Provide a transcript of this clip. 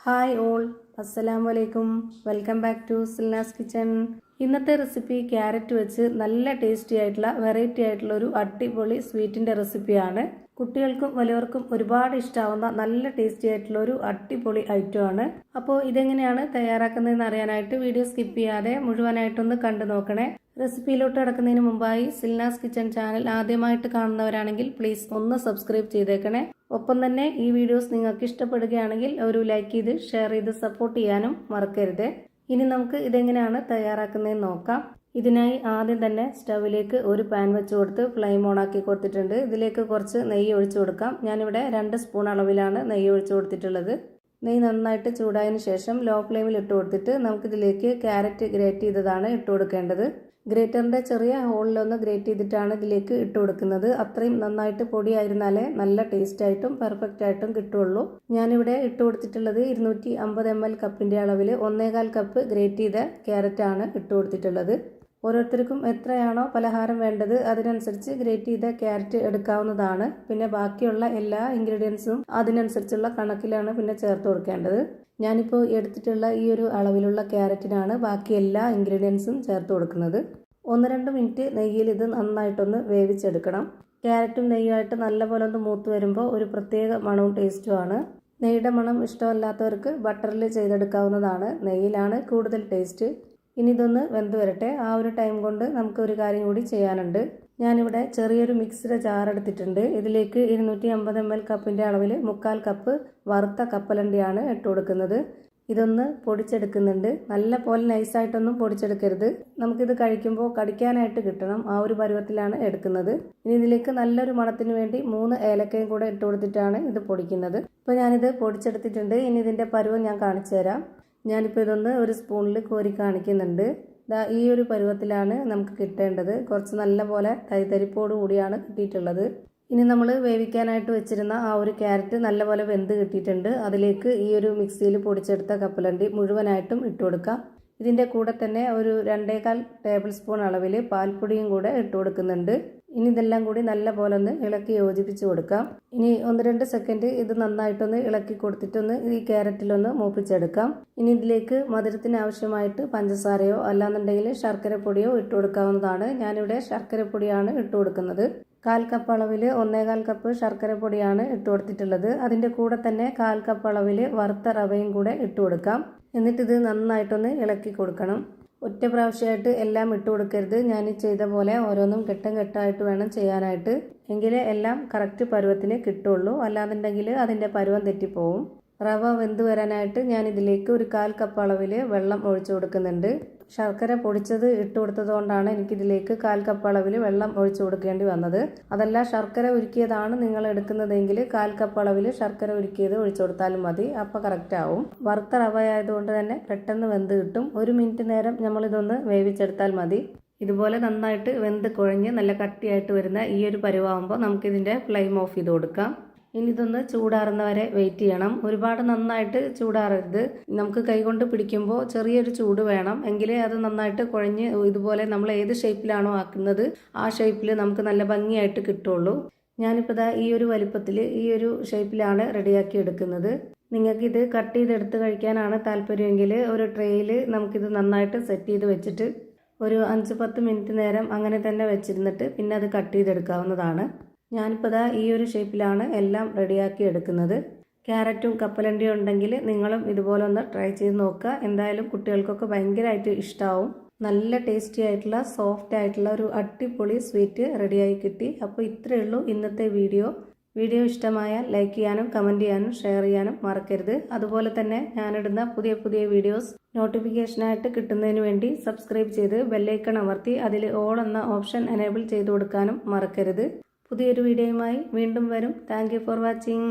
Hi all, അസ്സലാമു അലൈക്കും. Welcome back to Silna's kitchen. ഇന്നത്തെ റെസിപ്പി ക്യാരറ്റ് വെച്ച് നല്ല ടേസ്റ്റി ആയിട്ടുള്ള വെറൈറ്റി ആയിട്ടുള്ള ഒരു അടിപൊളി സ്വീറ്റിൻ്റെ റെസിപ്പിയാണ്. കുട്ടികൾക്കും വലിയവർക്കും ഒരുപാട് ഇഷ്ടമാവുന്ന നല്ല ടേസ്റ്റി ആയിട്ടുള്ള ഒരു അടിപൊളി ഐറ്റമാണ്. അപ്പോൾ ഇതെങ്ങനെയാണ് തയ്യാറാക്കുന്നതെന്ന് അറിയാനായിട്ട് വീഡിയോ സ്കിപ്പ് ചെയ്യാതെ മുഴുവനായിട്ടൊന്ന് കണ്ടു നോക്കണേ. റെസിപ്പിയിലോട്ട് കിടക്കുന്നതിന് മുമ്പായി സിൽനാസ് കിച്ചൺ ചാനൽ ആദ്യമായിട്ട് കാണുന്നവരാണെങ്കിൽ പ്ലീസ് ഒന്ന് സബ്സ്ക്രൈബ് ചെയ്തേക്കണേ. ഒപ്പം തന്നെ ഈ വീഡിയോസ് നിങ്ങൾക്ക് ഇഷ്ടപ്പെടുകയാണെങ്കിൽ ഒരു ലൈക്ക് ചെയ്ത് ഷെയർ ചെയ്ത് സപ്പോർട്ട് ചെയ്യാനും മറക്കരുത്. ഇനി നമുക്ക് ഇതെങ്ങനെയാണ് തയ്യാറാക്കുന്നതെന്ന് നോക്കാം. ഇതിനായി ആദ്യം തന്നെ സ്റ്റവിലേക്ക് ഒരു പാൻ വെച്ച് കൊടുത്ത് ഫ്ലെയിം ഓൺ ആക്കി കൊടുത്തിട്ടുണ്ട്. ഇതിലേക്ക് കുറച്ച് നെയ്യ് ഒഴിച്ചു കൊടുക്കാം. ഞാനിവിടെ 2 സ്പൂൺ അളവിലാണ് നെയ്യ് ഒഴിച്ചു കൊടുത്തിട്ടുള്ളത്. നെയ്യ് നന്നായിട്ട് ചൂടായതിനു ശേഷം ലോ ഫ്ലെയിമിൽ ഇട്ട് കൊടുത്തിട്ട് നമുക്കിതിലേക്ക് ക്യാരറ്റ് ഗ്രേറ്റ് ചെയ്തതാണ് ഇട്ട് കൊടുക്കേണ്ടത്. ഗ്രേറ്ററിൻ്റെ ചെറിയ ഹോളിലൊന്ന് ഗ്രേറ്റ് ചെയ്തിട്ടാണ് ഇതിലേക്ക് ഇട്ട് കൊടുക്കുന്നത്. അത്രയും നന്നായിട്ട് പൊടിയായിരുന്നാലേ നല്ല ടേസ്റ്റ് ആയിട്ടും പെർഫെക്റ്റ് ആയിട്ടും കിട്ടുള്ളൂ. ഞാനിവിടെ ഇട്ട് കൊടുത്തിട്ടുള്ളത് 250 ml കപ്പിൻ്റെ അളവിൽ 1.25 കപ്പ് ഗ്രേറ്റ് ചെയ്ത ക്യാരറ്റാണ് ഇട്ട് കൊടുത്തിട്ടുള്ളത്. ഓരോരുത്തർക്കും എത്രയാണോ പലഹാരം വേണ്ടത് അതിനനുസരിച്ച് ഗ്രേറ്റ് ചെയ്ത ക്യാരറ്റ് എടുക്കാവുന്നതാണ്. പിന്നെ ബാക്കിയുള്ള എല്ലാ ഇൻഗ്രീഡിയൻസും അതിനനുസരിച്ചുള്ള കണക്കിലാണ് പിന്നെ ചേർത്ത് കൊടുക്കേണ്ടത്. ഞാനിപ്പോൾ എടുത്തിട്ടുള്ള ഈ ഒരു അളവിലുള്ള ക്യാരറ്റിനാണ് ബാക്കി എല്ലാ ഇൻഗ്രീഡിയൻസും ചേർത്ത് കൊടുക്കുന്നത്. 1-2 മിനിറ്റ് നെയ്യിൽ ഇത് നന്നായിട്ടൊന്ന് വേവിച്ചെടുക്കണം. ക്യാരറ്റും നെയ്യുമായിട്ട് നല്ലപോലെ ഒന്ന് മൂത്ത് വരുമ്പോൾ ഒരു പ്രത്യേക മണവും ടേസ്റ്റുമാണ്. നെയ്യുടെ മണം ഇഷ്ടമല്ലാത്തവർക്ക് ബട്ടറിൽ ചെയ്തെടുക്കാവുന്നതാണ്. നെയ്യിലാണ് കൂടുതൽ ടേസ്റ്റ്. ഇനി ഇതൊന്ന് വെന്ത് വരട്ടെ. ആ ഒരു ടൈം കൊണ്ട് നമുക്ക് ഒരു കാര്യം കൂടി ചെയ്യാനുണ്ട്. ഞാനിവിടെ ചെറിയൊരു മിക്സിയുടെ ജാർ എടുത്തിട്ടുണ്ട്. ഇതിലേക്ക് 250 ml കപ്പിൻ്റെ അളവിൽ 3/4 കപ്പ് വറുത്ത കപ്പലണ്ടിയാണ് ഇട്ട് കൊടുക്കുന്നത്. ഇതൊന്ന് പൊടിച്ചെടുക്കുന്നുണ്ട്. നല്ല പോലെ നൈസായിട്ടൊന്നും പൊടിച്ചെടുക്കരുത്. നമുക്കിത് കഴിക്കുമ്പോൾ കടിക്കാനായിട്ട് കിട്ടണം. ആ ഒരു പരുവത്തിലാണ് എടുക്കുന്നത്. ഇനി ഇതിലേക്ക് നല്ലൊരു മണത്തിന് വേണ്ടി 3 ഏലക്കയും കൂടെ ഇട്ട് കൊടുത്തിട്ടാണ് ഇത് പൊടിക്കുന്നത്. ഇപ്പോൾ ഞാനിത് പൊടിച്ചെടുത്തിട്ടുണ്ട്. ഇനി ഇതിൻ്റെ പരുവം ഞാൻ കാണിച്ചു തരാം. ഞാനിപ്പോൾ ഇതൊന്ന് ഒരു സ്പൂണിൽ കോരി കാണിക്കുന്നുണ്ട്. ഈ ഒരു പരുവത്തിലാണ് നമുക്ക് കിട്ടേണ്ടത്. കുറച്ച് നല്ല പോലെ തരിതരിപ്പോട് കൂടിയാണ് കിട്ടിയിട്ടുള്ളത്. ഇനി നമ്മൾ വേവിക്കാനായിട്ട് വെച്ചിരുന്ന ആ ഒരു ക്യാരറ്റ് നല്ലപോലെ വെന്ത് കിട്ടിയിട്ടുണ്ട്. അതിലേക്ക് ഈ ഒരു മിക്സിയിൽ പൊടിച്ചെടുത്ത കപ്പലണ്ടി മുഴുവനായിട്ടും ഇട്ട് കൊടുക്കാം. ഇതിൻ്റെ കൂടെ തന്നെ ഒരു 2.25 ടേബിൾ സ്പൂൺ അളവിൽ പാൽപ്പൊടിയും കൂടെ ഇട്ട് കൊടുക്കുന്നുണ്ട്. ഇനി ഇതെല്ലാം കൂടി നല്ല പോലെ ഒന്ന് ഇളക്കി യോജിപ്പിച്ച് കൊടുക്കാം. ഇനി 1-2 സെക്കൻഡ് ഇത് നന്നായിട്ടൊന്ന് ഇളക്കി കൊടുത്തിട്ടൊന്ന് ഈ ക്യാരറ്റിലൊന്ന് മൂപ്പിച്ചെടുക്കാം. ഇനി ഇതിലേക്ക് മധുരത്തിന് ആവശ്യമായിട്ട് പഞ്ചസാരയോ അല്ലാന്നുണ്ടെങ്കിൽ ശർക്കര പൊടിയോ ഇട്ട് കൊടുക്കാവുന്നതാണ്. ഞാനിവിടെ ശർക്കര പൊടിയാണ് ഇട്ട് കൊടുക്കുന്നത്. 1/4 കപ്പ് അളവിൽ 1.25 കപ്പ് ശർക്കര പൊടിയാണ് ഇട്ട് കൊടുത്തിട്ടുള്ളത്. അതിൻ്റെ കൂടെ തന്നെ 1/4 കപ്പ് അളവിൽ വറുത്ത റവയും കൂടെ ഇട്ട് കൊടുക്കാം. എന്നിട്ടിത് നന്നായിട്ടൊന്ന് ഇളക്കി കൊടുക്കണം. ഒറ്റ പ്രാവശ്യമായിട്ട് എല്ലാം ഇട്ട് കൊടുക്കരുത്. ഞാൻ ചെയ്ത പോലെ ഓരോന്നും ഘട്ടം ഘട്ടമായിട്ട് വേണം ചെയ്യാനായിട്ട്. എങ്കിലേ എല്ലാം കറക്റ്റ് പരുവത്തിന് കിട്ടുള്ളൂ. അല്ലാന്നുണ്ടെങ്കിൽ അതിൻ്റെ പരുവം തെറ്റിപ്പോവും. റവ വെന്ത് വരാനായിട്ട് ഞാൻ ഇതിലേക്ക് ഒരു 1/4 കപ്പ് അളവിൽ വെള്ളം ഒഴിച്ചു കൊടുക്കുന്നുണ്ട്. ശർക്കര പൊടിച്ചത് ഇട്ട് കൊടുത്തത് കൊണ്ടാണ് എനിക്കിതിലേക്ക് 1/4 കപ്പ് അളവിൽ വെള്ളം ഒഴിച്ചു കൊടുക്കേണ്ടി വന്നത്. അതല്ല ശർക്കര ഉരുക്കിയതാണ് നിങ്ങൾ എടുക്കുന്നതെങ്കിൽ 1/4 കപ്പ് അളവിൽ ശർക്കര ഉരുക്കിയത് ഒഴിച്ചു കൊടുത്താലും മതി. അപ്പോൾ കറക്റ്റ് ആവും. വറുത്ത റവ ആയതുകൊണ്ട് തന്നെ പെട്ടെന്ന് വെന്ത് കിട്ടും. 1 മിനിറ്റ് നേരം നമ്മളിതൊന്ന് വേവിച്ചെടുത്താൽ മതി. ഇതുപോലെ നന്നായിട്ട് വെന്ത് കുഴഞ്ഞ് നല്ല കട്ടിയായിട്ട് വരുന്ന ഈ ഒരു പരുവാകുമ്പോൾ നമുക്കിതിൻ്റെ ഫ്ലെയിം ഓഫ് ചെയ്ത് കൊടുക്കാം. ഇനി ഇതൊന്ന് ചൂടാറുന്നവരെ വെയിറ്റ് ചെയ്യണം. ഒരുപാട് നന്നായിട്ട് ചൂടാറരുത്. നമുക്ക് കൈകൊണ്ട് പിടിക്കുമ്പോൾ ചെറിയൊരു ചൂട് വേണം. എങ്കിലേ അത് നന്നായിട്ട് കുഴഞ്ഞ് ഇതുപോലെ നമ്മൾ ഏത് ഷേപ്പിലാണോ ആക്കുന്നത് ആ ഷേപ്പിൽ നമുക്ക് നല്ല ഭംഗിയായിട്ട് കിട്ടുള്ളൂ. ഞാനിപ്പോൾ ഈ ഒരു വലിപ്പത്തിൽ ഈ ഒരു ഷേപ്പിലാണ് റെഡിയാക്കി എടുക്കുന്നത്. നിങ്ങൾക്കിത് കട്ട് ചെയ്തെടുത്ത് കഴിക്കാനാണ് താല്പര്യമെങ്കിൽ ഒരു ട്രേയിൽ നമുക്കിത് നന്നായിട്ട് സെറ്റ് ചെയ്ത് വെച്ചിട്ട് ഒരു 5-10 മിനിറ്റ് നേരം അങ്ങനെ തന്നെ വെച്ചിരുന്നിട്ട് പിന്നെ അത് കട്ട് ചെയ്തെടുക്കാവുന്നതാണ്. ഞാനിപ്പോൾ ഈ ഒരു ഷേപ്പിലാണ് എല്ലാം റെഡിയാക്കി എടുക്കുന്നത്. ക്യാരറ്റും കപ്പലണ്ടിയും ഉണ്ടെങ്കിൽ നിങ്ങളും ഇതുപോലെ ഒന്ന് ട്രൈ ചെയ്ത് നോക്കുക. എന്തായാലും കുട്ടികൾക്കൊക്കെ ഭയങ്കരമായിട്ട് ഇഷ്ടമാവും. നല്ല ടേസ്റ്റി ആയിട്ടുള്ള സോഫ്റ്റ് ആയിട്ടുള്ള ഒരു അടിപൊളി സ്വീറ്റ് റെഡിയായി കിട്ടി. അപ്പോൾ ഇത്രയേ ഉള്ളൂ ഇന്നത്തെ വീഡിയോ. ഇഷ്ടമായാൽ ലൈക്ക് ചെയ്യാനും കമൻറ്റ് ചെയ്യാനും ഷെയർ ചെയ്യാനും മറക്കരുത്. അതുപോലെ തന്നെ ഞാനിടുന്ന പുതിയ പുതിയ വീഡിയോസ് നോട്ടിഫിക്കേഷനായിട്ട് കിട്ടുന്നതിന് വേണ്ടി സബ്സ്ക്രൈബ് ചെയ്ത് ബെല്ലൈക്കൺ അമർത്തി അതിൽ ഓൾ എന്ന ഓപ്ഷൻ എനേബിൾ ചെയ്ത് കൊടുക്കാനും മറക്കരുത്. പുതിയൊരു വീഡിയോയുമായി വീണ്ടും വരും. Thank you for watching.